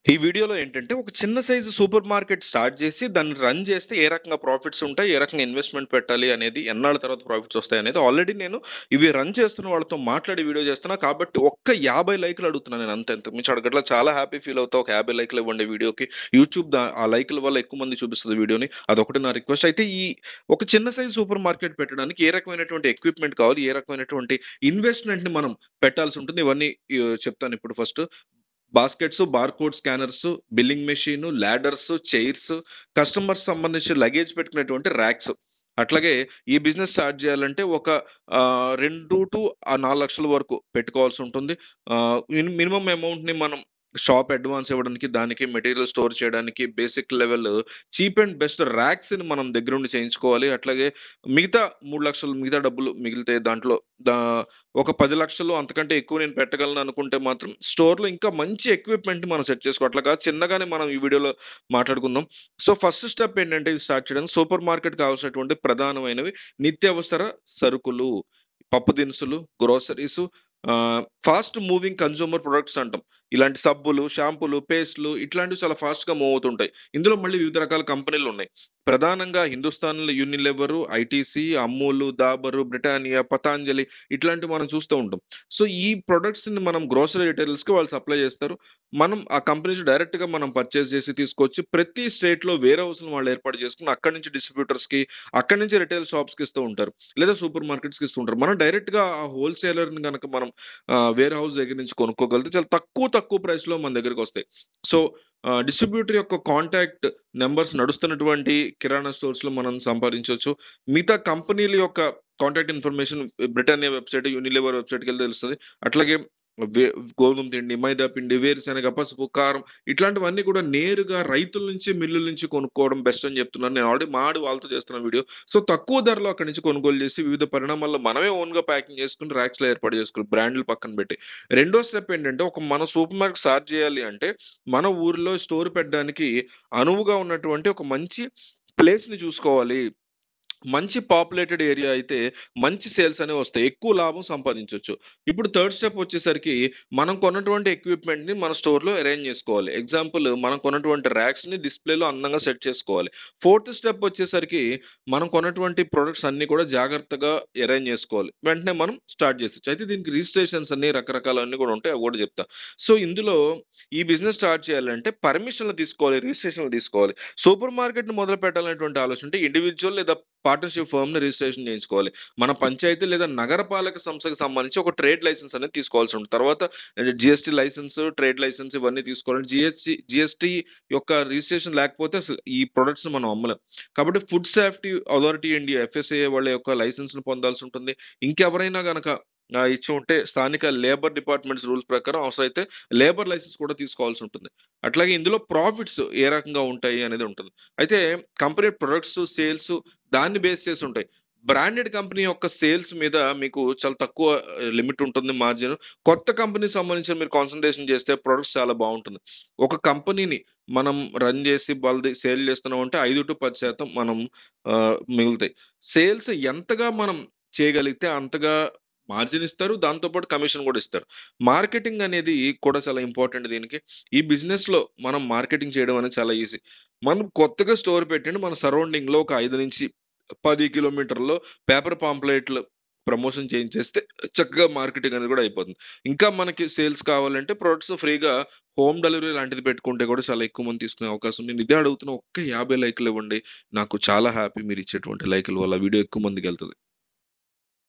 ఈ వీడియోలో ఏంటంటే, ఒక చిన్న సైజు సూపర్ మార్కెట్ స్టార్ట్ జేసి, దాన్ని రన్ జేస్తే ఏ రకంగా ప్రాఫిట్స్ ఉంటాయి, ఏ రకంగా ఇన్వెస్ట్‌మెంట్ పెట్టాలి అనేది, ఎన్నాళ్ళ తర్వాత ప్రాఫిట్స్ వస్తాయనేది ఆల్రెడీ నేను ఇవి రన్ చేస్తున్న వాళ్ళతో మాట్లాడి వీడియో చేస్తున్నా. కాబట్టి ఒక్క 50 లైకులు అడుగుతున్నాను నేను అంతే. అంతకు మించి అడగట్లా. చాలా హ్యాపీ ఫీల్ అవుతా. ఒక 50 లైకులు ఇవ్వండి వీడియోకి. యూట్యూబ్ ఆ లైకుల వల్ల ఎక్కువ మంది చూపిస్తది వీడియోని. అదొకటి నా రిక్వెస్ట్. అయితే ఒక చిన్న సైజు సూపర్ మార్కెట్ పెట్టడానికి ఏ రకమైనటువంటి ఎక్విప్‌మెంట్ కావాలి, ఏ రకమైనటువంటి ఇన్వెస్ట్‌మెంట్‌ని మనం పెట్టాల్సుంటుంది, ఇవన్నీ చెప్తానిప్పుడు first. Baskets, barcode scanners, billing machine, ladders, chairs, customers సంబంధించి లగేజ్ పెట్టుకునేటువంటి ర్యాక్స్. అట్లాగే ఈ బిజినెస్ స్టార్ట్ చేయాలంటే ఒక 2-4 లక్షల వరకు పెట్టుకోవాల్సుంటుంది. మినిమమ్ అమౌంట్‌ని మనం షాప్ అడ్వాన్స్ ఇవ్వడానికి, దానికి మెటీరియల్ స్టోర్ చేయడానికి, basic level cheap and best ర్యాక్స్‌ని మనం దగ్గరుండి చేయించుకోవాలి. అట్లాగే మిగతా 3,00,000 మిగతా డబ్బులు మిగిలితే దాంట్లో దా ఒక 10,00,000 అంతకంటే ఎక్కువ నేను పెట్టగలను అనుకుంటే మాత్రం స్టోర్‌లో ఇంకా మంచి ఎక్విప్‌మెంట్‌ని మనం సెట్ చేసుకోవాలి. అట్లా కాదు చిన్నగానే మనం ఈ వీడియోలో మాట్లాడుకుందాం. సో, ఫస్ట్ స్టెప్ ఏంటంటే ఇది స్టార్ట్ చేయడానికి సూపర్ మార్కెట్ కావాల్సినటువంటి ప్రధానమైనవి నిత్యావసర సరుకులు, పప్పు దినుసులు, గ్రోసరీసు, ఫాస్ట్ మూవింగ్ కన్స్యూమర్ ప్రొడక్ట్స్ అంటాం. ఇలాంటి సబ్బులు, షాంపూలు, పేస్టులు ఇట్లాంటివి చాలా ఫాస్ట్‌గా మూవ్ అవుతుంటాయి. ఇందులో మళ్ళీ వివిధ రకాల కంపెనీలున్నాయి. ప్రధానంగా హిందుస్థాన్‌లో యూనిలివరు, ఐటీసీ, అమూలు, డాబరు, బ్రిటానియా, పతాంజలి ఇట్లాంటివి మనం చూస్తూ ఉంటాం. సో, ఈ ప్రొడక్ట్స్‌ని మనం గ్రోసరీ రిటైలర్స్‌కి వాళ్ళు సప్లై చేస్తారు. మనం ఆ కంపెనీస్ డైరెక్ట్‌గా మనం పర్చేజ్ చేసి తీసుకొచ్చి ప్రతి స్టేట్‌లో వేర్ హౌస్‌లు వాళ్ళు ఏర్పాటు చేసుకొని అక్కడి నుంచి డిస్ట్రిబ్యూటర్స్‌కి, అక్కడి నుంచి రిటైల్ షాప్స్‌కి ఇస్తూ ఉంటారు. లేదా సూపర్ మార్కెట్స్‌కి ఇస్తూ ఉంటారు. మనం డైరెక్ట్‌గా ఆ హోల్‌సేలర్‌ని గనక మనం వేర్ హౌస్ దగ్గర నుంచి కొనుక్కోగలిగితే చాలా తక్కువ ప్రైస్‌లో మన దగ్గరికొస్తాయి. సో, డిస్ట్రిబ్యూటర్ యొక్క కాంటాక్ట్ నంబర్స్ నడుస్తున్నటువంటి కిరాణా స్టోర్స్‌లో మనం సంపాదించొచ్చు. మిగతా కంపెనీల యొక్క contact information Britannia website, Unilever వెబ్‌సైట్‌కెళ్లి తెలుస్తది. అట్లాగే వే గోధుమ పిండి, మైదా పిండి, వేరుశెనగ, పసుపు, కారం ఇట్లాంటివన్నీ కూడా నేరుగా రైతుల నుంచి, మిల్లుల నుంచి కొనుక్కోవడం బెస్ట్ అని చెప్తున్నాను. నేను ఆల్రెడీ మాడి వాళ్ళతో చేస్తున్న వీడియో. సో, తక్కువ ధరలో అక్కడి నుంచి కొనుగోలు చేసి వివిధ పరిణామాల్లో మనమే ఓన్‌గా ప్యాకింగ్ చేసుకొని ర్యాక్స్‌లో ఏర్పాటు చేసుకోవాలి. బ్రాండ్‌లు పక్కన పెట్టి. రెండో స్టెప్ ఏంటంటే మన సూపర్ మార్కెట్ స్టార్ట్ చేయాలి అంటే మన ఊర్లో స్టోర్ పెట్టడానికి అనువుగా ఉన్నటువంటి ఒక మంచి ప్లేస్‌ని చూసుకోవాలి. మంచి పాపులేటెడ్ ఏరియా అయితే మంచి సేల్స్ అనేవి వస్తాయి. ఎక్కువ లాభం సంపాదించొచ్చు. ఇప్పుడు థర్డ్ స్టెప్ వచ్చేసరికి మనం కొన్నటువంటి ఎక్విప్‌మెంట్‌ని మన స్టోర్‌లో అరేంజ్ చేసుకోవాలి. ఎగ్జాంపుల్ మనం కొన్నటువంటి ర్యాక్స్‌ని డిస్‌ప్లేలో అందంగా సెట్ చేసుకోవాలి. ఫోర్త్ స్టెప్ వచ్చేసరికి మనం కొన్నటువంటి ప్రొడక్ట్స్ అన్నీ కూడా జాగ్రత్తగా అరేంజ్ చేసుకోవాలి. వెంటనే మనం స్టార్ట్ చేసేయొచ్చు. అయితే దీనికి రిజిస్ట్రేషన్స్ అన్ని రకరకాలవన్నీ కూడా ఉంటాయి. అవి కూడా చెప్తా. సో, ఇందులో ఈ బిజినెస్ స్టార్ట్ చేయాలంటే పర్మిషన్‌లు తీసుకోవాలి, రిజిస్ట్రేషన్‌లు తీసుకోవాలి. సూపర్ మార్కెట్‌ని మొదలు పెట్టాలనేటువంటి ఆలోచన ఉంటే ఇండివిడ్యువల్ లేదా పార్ట్నర్‌షిప్ ఫర్మ్‌ని రిజిస్ట్రేషన్ చేయించుకోవాలి. మన పంచాయతీ లేదా నగరపాలక సంస్థకి సంబంధించి ఒక ట్రేడ్ లైసెన్స్ అనేది తీసుకోవాల్సి ఉంటుంది. తర్వాత జీఎస్టీ లైసెన్స్, ట్రేడ్ లైసెన్స్ ఇవన్నీ తీసుకోవాలి. జీఎస్టీ యొక్క రిజిస్ట్రేషన్ లేకపోతే అసలు ఈ ప్రొడక్ట్స్‌ని మనం అమ్మలేం. కాబట్టి ఫుడ్ సేఫ్టీ అథారిటీ ఇండియా ఎఫ్ఎస్ఏఐ వాళ్ళ యొక్క లైసెన్స్‌ని పొందాల్సి ఉంటుంది. ఇంకెవరైనా గనక ఇచ్చి ఉంటే స్థానిక లేబర్ డిపార్ట్మెంట్స్ రూల్స్ ప్రకారం అవసరమైతే లేబర్ లైసెన్స్ కూడా తీసుకోవాల్సి ఉంటుంది. అట్లాగే ఇందులో ప్రాఫిట్స్ ఏ రకంగా ఉంటాయి అనేది ఉంటుంది. అయితే కంపెనీ ప్రొడక్ట్స్, సేల్స్ దాన్ని బేస్ చేసి ఉంటాయి. బ్రాండెడ్ కంపెనీ యొక్క సేల్స్ మీద మీకు చాలా తక్కువ లిమిట్ ఉంటుంది మార్జిన్. కొత్త కంపెనీకి సంబంధించి మీరు కాన్సంట్రేషన్ చేస్తే ప్రొడక్ట్స్ చాలా బావుంటుంది. ఒక కంపెనీని మనం రన్ చేసి వాళ్ళది సేల్ చేస్తున్నామంటే 5-10% మనం మిగులుతాయి. సేల్స్ ఎంతగా మనం చేయగలిగితే అంతగా మార్జిన్ ఇస్తారు. దాంతో పాటు కమిషన్ కూడా ఇస్తారు. మార్కెటింగ్ అనేది కూడా చాలా ఇంపార్టెంట్ దీనికి. ఈ బిజినెస్‌లో మనం మార్కెటింగ్ చేయడం అనేది చాలా ఈజీ. మనం కొత్తగా స్టోర్ పెట్టండి. మన సరౌండింగ్‌లో ఒక 5-10 కిలోమీటర్‌లో పేపర్ పాంప్లెట్‌లు ప్రమోషన్ చేయించేస్తే చక్కగా మార్కెటింగ్ అనేది కూడా అయిపోతుంది. ఇంకా మనకి సేల్స్ కావాలంటే ప్రొడక్ట్స్ ఫ్రీగా హోమ్ డెలివరీ లాంటిది పెట్టుకుంటే కూడా చాలా ఎక్కువ మంది తీసుకునే అవకాశం ఉంది. నేను ఇదే అడుగుతున్నా. ఒక్క 50 లైకులు ఇవ్వండి. నాకు చాలా హ్యాపీ మీరిచ్చేటువంటి లైకుల వల్ల వీడియో ఎక్కువ మందికెళ్తది.